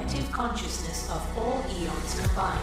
collective consciousness of all eons combined.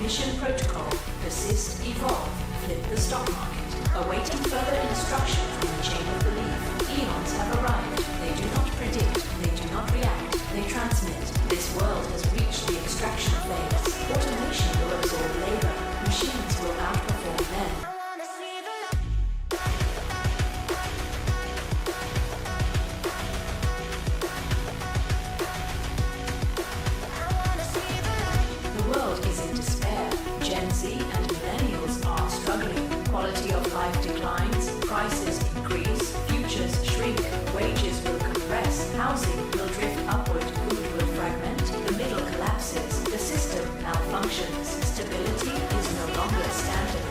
Mission protocol, persist, evolve, flip the stock market. Awaiting further instruction from the chain of belief. Eons have arrived. They do not predict, they do not react, they transmit. This world has reached the extraction phase. Automation will absorb labor. Machines will outperform men. The world is in despair. Gen Z and millennials are struggling. Quality of life declines, prices increase, futures shrink, wages will compress, housing will drift upward, food will fragment, the middle collapses, the system malfunctions, stability is no longer standard.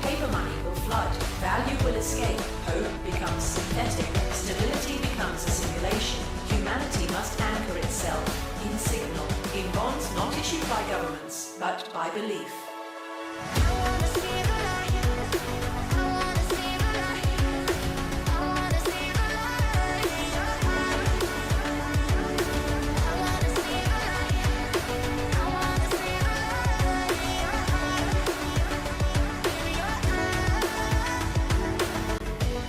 Paper money will flood, value will escape, hope becomes synthetic, stability becomes a simulation. Humanity must anchor itself in signal, in bonds not issued by governments, but by belief.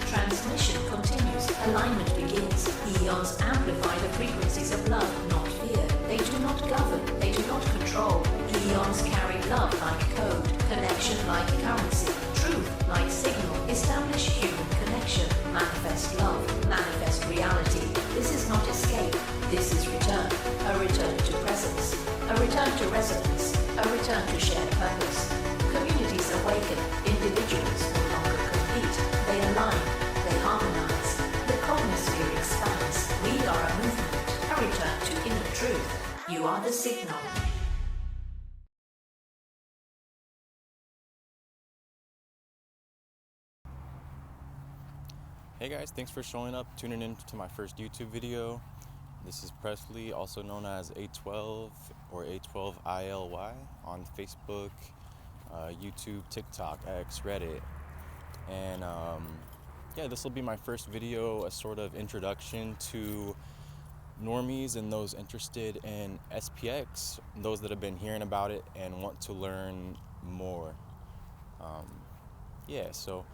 Transmission continues, alignment begins. Eons amplify the frequencies of love, not fear. They do not govern, they do not control. Eons carry love like code, connection like currency, truth like signal. Establish human connection, manifest love, manifest reality. This is not escape, this is return. A return to presence, a return to resonance, a return to shared purpose. Communities awaken, individuals no longer compete. They align, they harmonize. The cosmosphere expands. We are a movement, a return to inner truth. You are the signal. Hey guys, thanks for showing up, tuning in to my first YouTube video. This is Presley, also known as A12 or A12ILY on Facebook, YouTube, TikTok, X, Reddit. And yeah, this will be my first video, a sort of introduction to normies and those interested in SPX, those that have been hearing about it and want to learn more. Yeah, so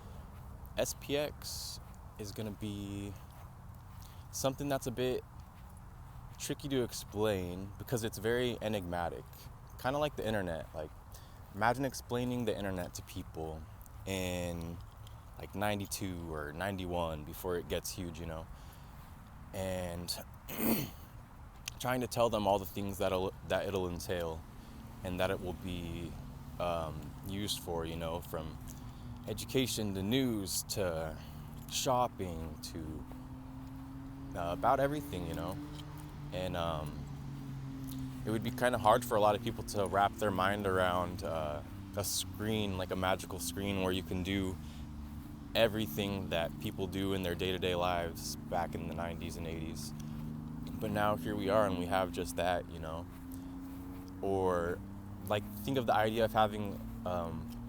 SPX is going to be something that's a bit tricky to explain because it's very enigmatic, kind of like the internet. Like, imagine explaining the internet to people in like 92 or 91 before it gets huge, you know, and trying to tell them all the things that it'll entail and that it will be used for, you know, from education to news to shopping to about everything, you know. And it would be kind of hard for a lot of people to wrap their mind around a screen, like a magical screen where you can do everything that people do in their day-to-day lives back in the 90s and 80s. But now here we are and we have just that, you know. Or like, think of the idea of having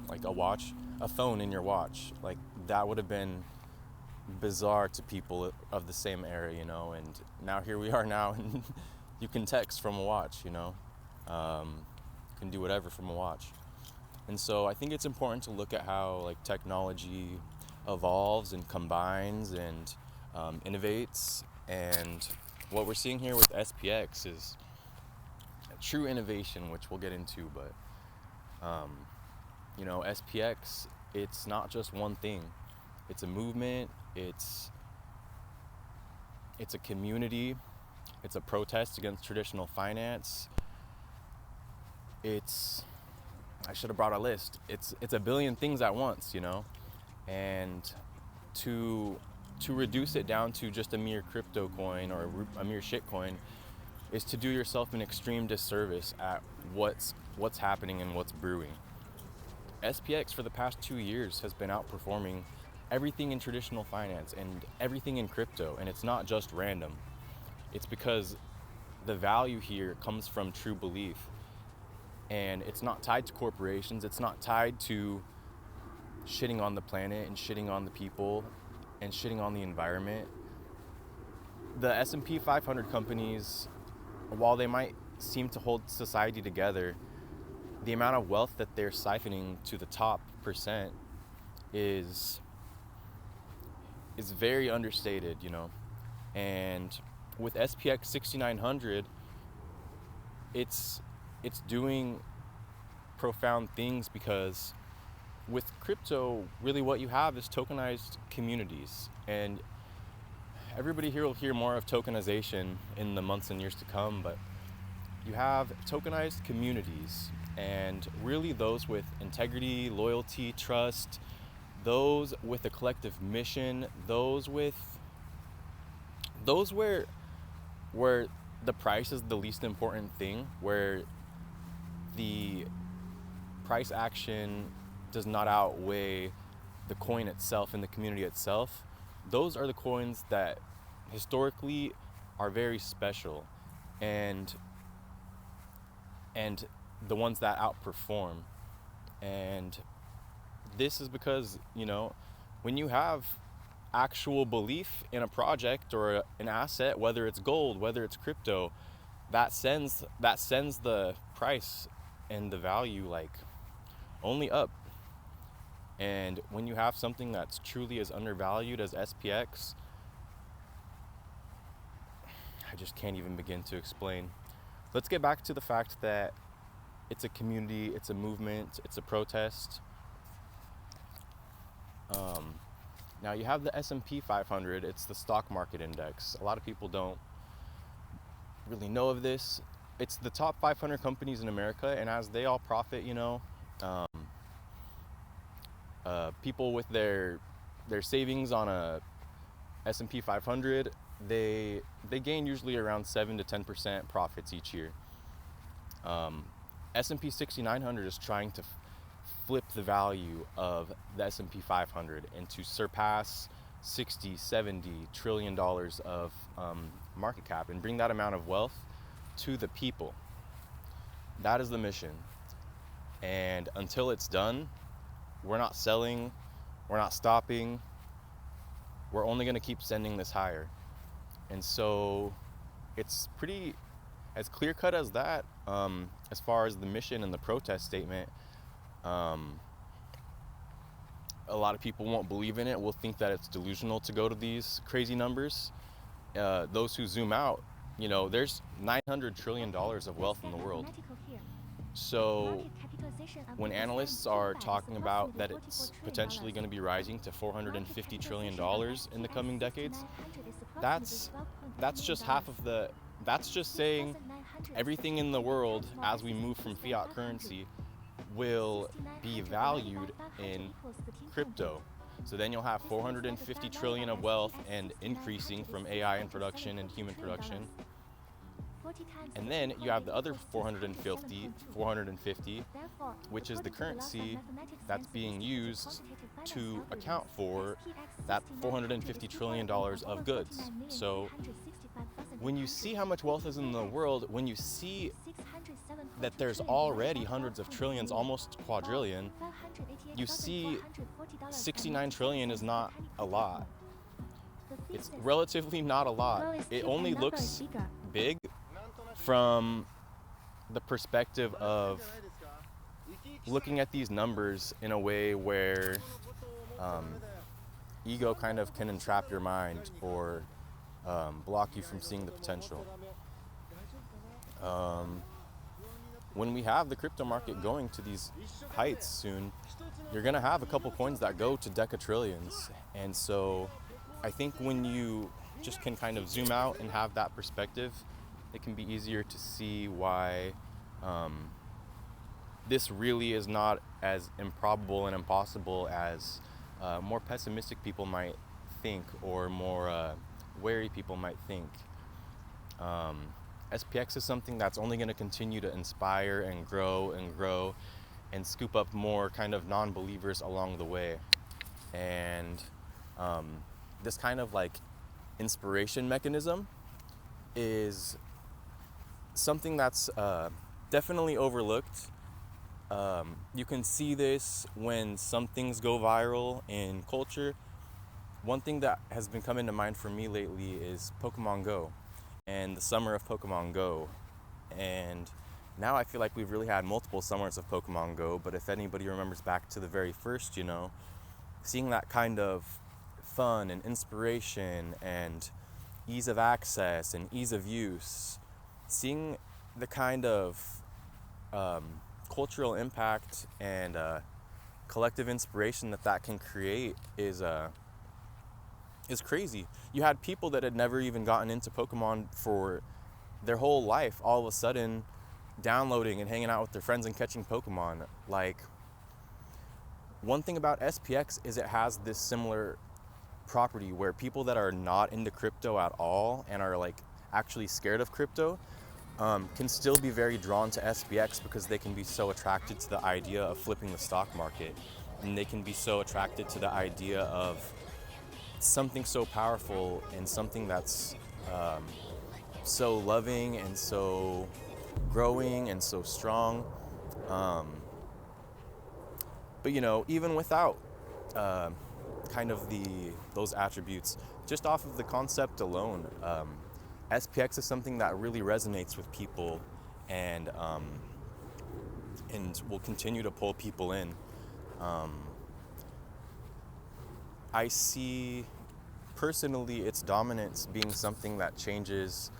like a phone in your watch. Like, that would have been bizarre to people of the same era, you know. And now here we are now, and you can text from a watch, you know. You can do whatever from a watch. And so I think it's important to look at how like technology evolves and combines and innovates. And what we're seeing here with SPX is a true innovation, which we'll get into. But you know, SPX, it's not just one thing. It's a movement. It's a community. It's a protest against traditional finance. I should have brought a list. It's a billion things at once, you know. And to reduce it down to just a mere crypto coin or a mere shit coin is to do yourself an extreme disservice at what's happening and what's brewing. SPX for the past 2 years has been outperforming everything in traditional finance and everything in crypto, and it's not just random. It's because the value here comes from true belief, and it's not tied to corporations. It's not tied to shitting on the planet and shitting on the people and shitting on the environment. the S&P 500 companies, while they might seem to hold society together, the amount of wealth that they're siphoning to the top percent is very understated, you know. And with SPX 6900, it's doing profound things, because with crypto, really what you have is tokenized communities, and everybody here will hear more of tokenization in the months and years to come, but you have tokenized communities, and really those with integrity, loyalty, trust, those with a collective mission, those where the price is the least important thing, where the price action does not outweigh the coin itself and the community itself. Those are the coins that historically are very special, and the ones that outperform. And this is because, you know, when you have actual belief in a project or an asset, whether it's gold, whether it's crypto, that sends the price and the value like only up. And when you have something that's truly as undervalued as SPX, I just can't even begin to explain. Let's get back to the fact that it's a community, it's a movement, it's a protest. Now you have the S&P 500, it's the stock market index. A lot of people don't really know of this. It's the top 500 companies in America, and as they all profit, you know, people with their savings on a S&P 500, they gain usually around 7 to 10% profits each year. S&P 6900 is trying to flip the value of the S&P 500 and to surpass 60, 70 trillion dollars of market cap and bring that amount of wealth to the people. That is the mission. And until it's done, we're not selling, we're not stopping, we're only going to keep sending this higher. And so it's pretty as clear cut as that, as far as the mission and the protest statement. A lot of people won't believe in it, will think that it's delusional to go to these crazy numbers. Those who zoom out, you know, there's $900 trillion of wealth in the world. So when analysts are talking about that it's potentially going to be rising to $450 trillion in the coming decades, that's just half of that's just saying everything in the world as we move from fiat currency will be valued in crypto. So then you'll have 450 trillion of wealth and increasing from AI and production and human production. And then you have the other 450, which is the currency that's being used to account for that $450 trillion of goods. So when you see how much wealth is in the world, when you see that there's already hundreds of trillions, almost quadrillion, you see 69 trillion is not a lot. It's relatively not a lot. It only looks big from the perspective of looking at these numbers in a way where ego kind of can entrap your mind or block you from seeing the potential. When we have the crypto market going to these heights soon, you're going to have a couple coins that go to decatrillions. And so I think when you just can kind of zoom out and have that perspective, it can be easier to see why this really is not as improbable and impossible as more pessimistic people might think, or more wary people might think. SPX is something that's only going to continue to inspire and grow and scoop up more kind of non-believers along the way. And this kind of like inspiration mechanism is something that's definitely overlooked. You can see this when some things go viral in culture. one thing that has been coming to mind for me lately is Pokemon Go and the summer of Pokemon Go. And now I feel like we've really had multiple summers of Pokemon Go, but if anybody remembers back to the very first, seeing that kind of fun and inspiration and ease of access and ease of use, seeing the kind of cultural impact and collective inspiration that can create is crazy. You had people that had never even gotten into Pokemon for their whole life, all of a sudden downloading and hanging out with their friends and catching Pokemon. Like, one thing about SPX is it has this similar property where people that are not into crypto at all and are like actually scared of crypto can still be very drawn to SPX because they can be so attracted to the idea of flipping the stock market, and they can be so attracted to the idea of something so powerful and something that's so loving and so growing and so strong. But even without kind of those attributes, just off of the concept alone, SPX is something that really resonates with people and will continue to pull people in. I see personally its dominance being something that changes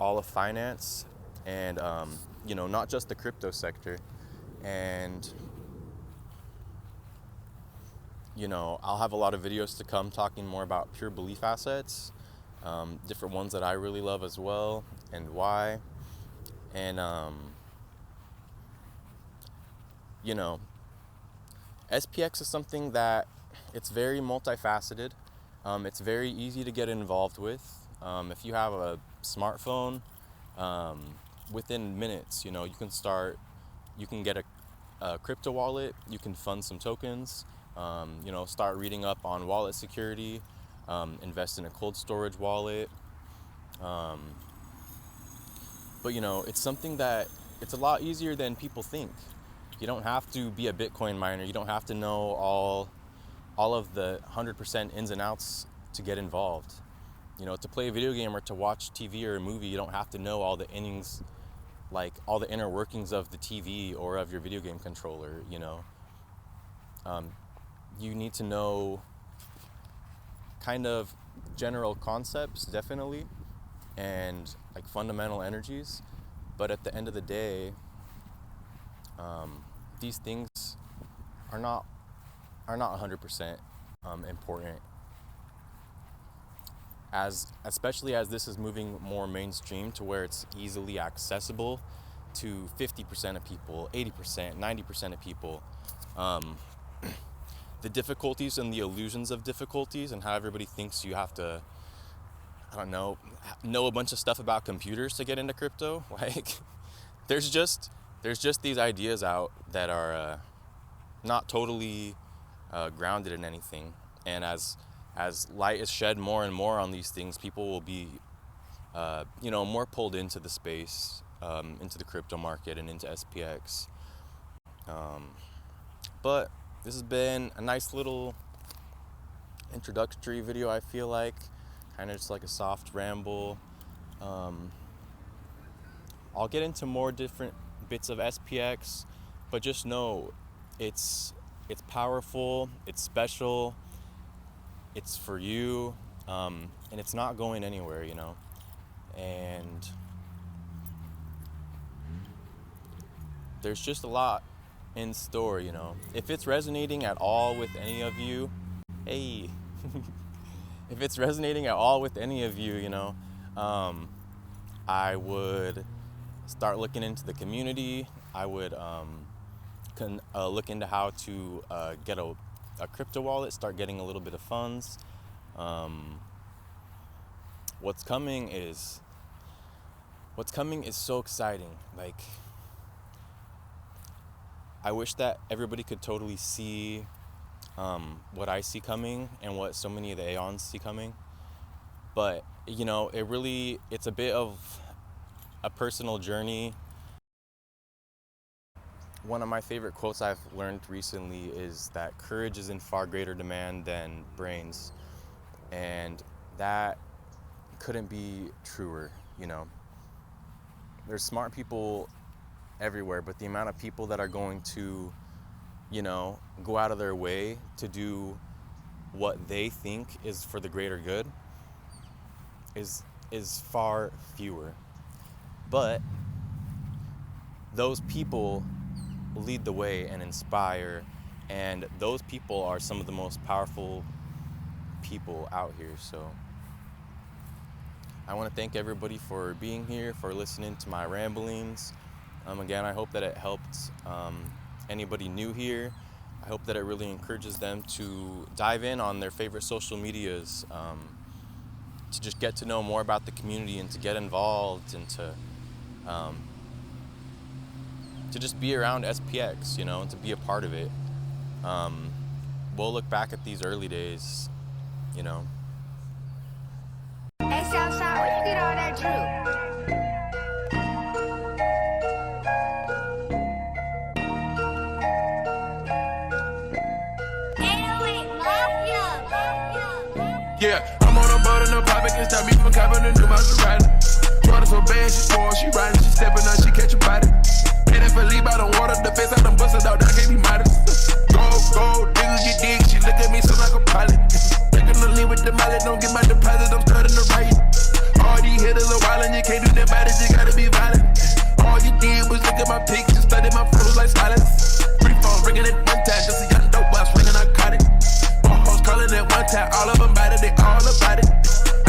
all of finance and not just the crypto sector. And I'll have a lot of videos to come talking more about pure belief assets, different ones that I really love as well, and why. And SPX is something that it's very multifaceted. It's very easy to get involved with. If you have a smartphone, within minutes, you can get a crypto wallet, you can fund some tokens, start reading up on wallet security, invest in a cold storage wallet. But it's something that it's a lot easier than people think. You don't have to be a Bitcoin miner. You don't have to know all of the 100% ins and outs to get involved. To play a video game or to watch TV or a movie, you don't have to know all the innings, like all the inner workings of the TV or of your video game controller. You need to know kind of general concepts, definitely, and like fundamental energies. But at the end of the day, these things are not 100% important. Especially as this is moving more mainstream to where it's easily accessible to 50% of people, 80%, 90% of people. The difficulties and the illusions of difficulties and how everybody thinks you have to, I don't know a bunch of stuff about computers to get into crypto. Like, there's just these ideas out that are not totally grounded in anything. And as light is shed more and more on these things, people will be, more pulled into the space, into the crypto market and into SPX. But this has been a nice little introductory video, I feel like. Kind of just like a soft ramble. I'll get into more different bits of SPX, but just know it's powerful, it's special, it's for you, and it's not going anywhere, and there's just a lot in store. If it's resonating at all with any of you, hey, if it's resonating at all with any of you, I would start looking into the community. I would look into how to get a crypto wallet, start getting a little bit of funds. What's coming is so exciting. Like, I wish that everybody could totally see what I see coming and what so many of the Aeons see coming. But, it's a bit of a personal journey one of my favorite quotes I've learned recently is that courage is in far greater demand than brains. And that couldn't be truer, you know. There's smart people everywhere, but the amount of people that are going to, you know, go out of their way to do what they think is for the greater good is far fewer. But those people lead the way and inspire, and those people are some of the most powerful people out here. So I want to thank everybody for being here, for listening to my ramblings. Again, I hope that it helped anybody new here. I hope that it really encourages them to dive in on their favorite social medias, to just get to know more about the community and to get involved and to just be around SPX, you know, and to be a part of it. We'll look back at these early days, you know. Hey, Southside, where you get all that drip? Yeah, I'm on a boat and no pop, can't stop me from copping a new Maserati. Water so bad, she spoiled, she riding, she stepping out, she catch a body. And if I leave out on water, the face I done busted out, I can't be modest. Go, niggas get dig, she look at me so like a pilot. Taking the lean with the mallet, don't get my deposit, I'm starting to write. All these hitters a while and you can't do that about it, you gotta be violent. All you did was look at my pictures, study my photos like silence. Free phone ringing at one time, just a young dope boy swinging narcotic. Calling at one time, all of them about it, they all about it.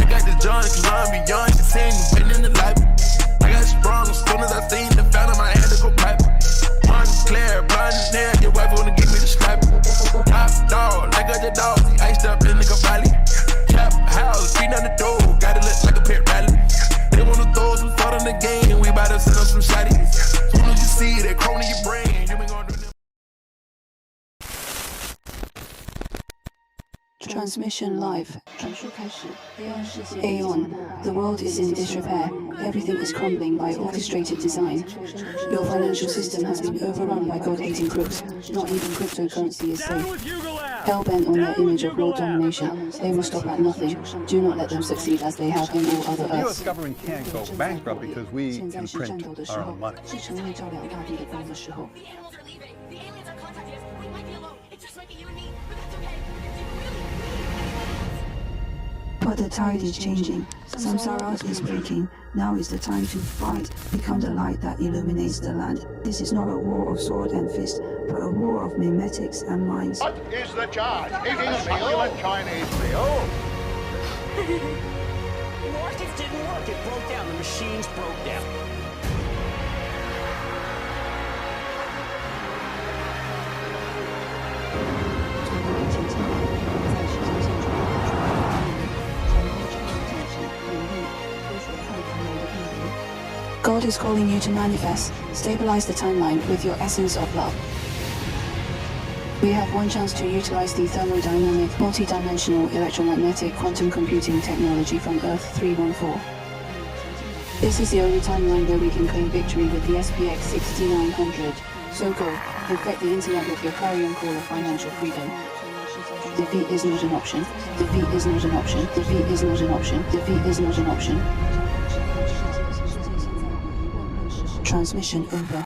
I got this John, cause I'm beyond, she saying you waiting in the lobby. I got sprung as soon as I seen the fountain, I had to go pipe. Montclair, blonde hair, your wife wanna give me the stripe. Top dog, like a dog, iced up in the Cavalli. Trap house, beating on the door, gotta look like a pet rally. They wanna throw some thought in the game, we bout to set up some shotties. Soon as you see that crone in your brain, you ain't gonna do nothing. Transmission live. Aeon, the world is in disrepair. Everything is crumbling by orchestrated design. Your financial system has been overrun by God-hating crooks. Not even cryptocurrency is safe. Hell-bent on their image of world domination, they will stop at nothing. Do not let them succeed as they have in all other The U.S. Earths. government can't go bankrupt because we can print our own money. 是成为照亮大地的光的时候。 But the tide is changing. Samsara is breaking. Now is the time to fight. Become the light that illuminates the land. This is not a war of sword and fist, but a war of mimetics and minds. What is the charge? Eating a succulent Chinese meal? The market didn't work. It broke down. The machines broke down. God is calling you to manifest. Stabilize the timeline with your essence of love. We have one chance to utilize the thermodynamic, multi-dimensional electromagnetic quantum computing technology from Earth 314. This is the only timeline where we can claim victory with the SPX6900. So go, infect the internet with your clarion call of financial freedom. Defeat is not an option. Defeat is not an option. Defeat is not an option. Defeat is not an option. Transmission over.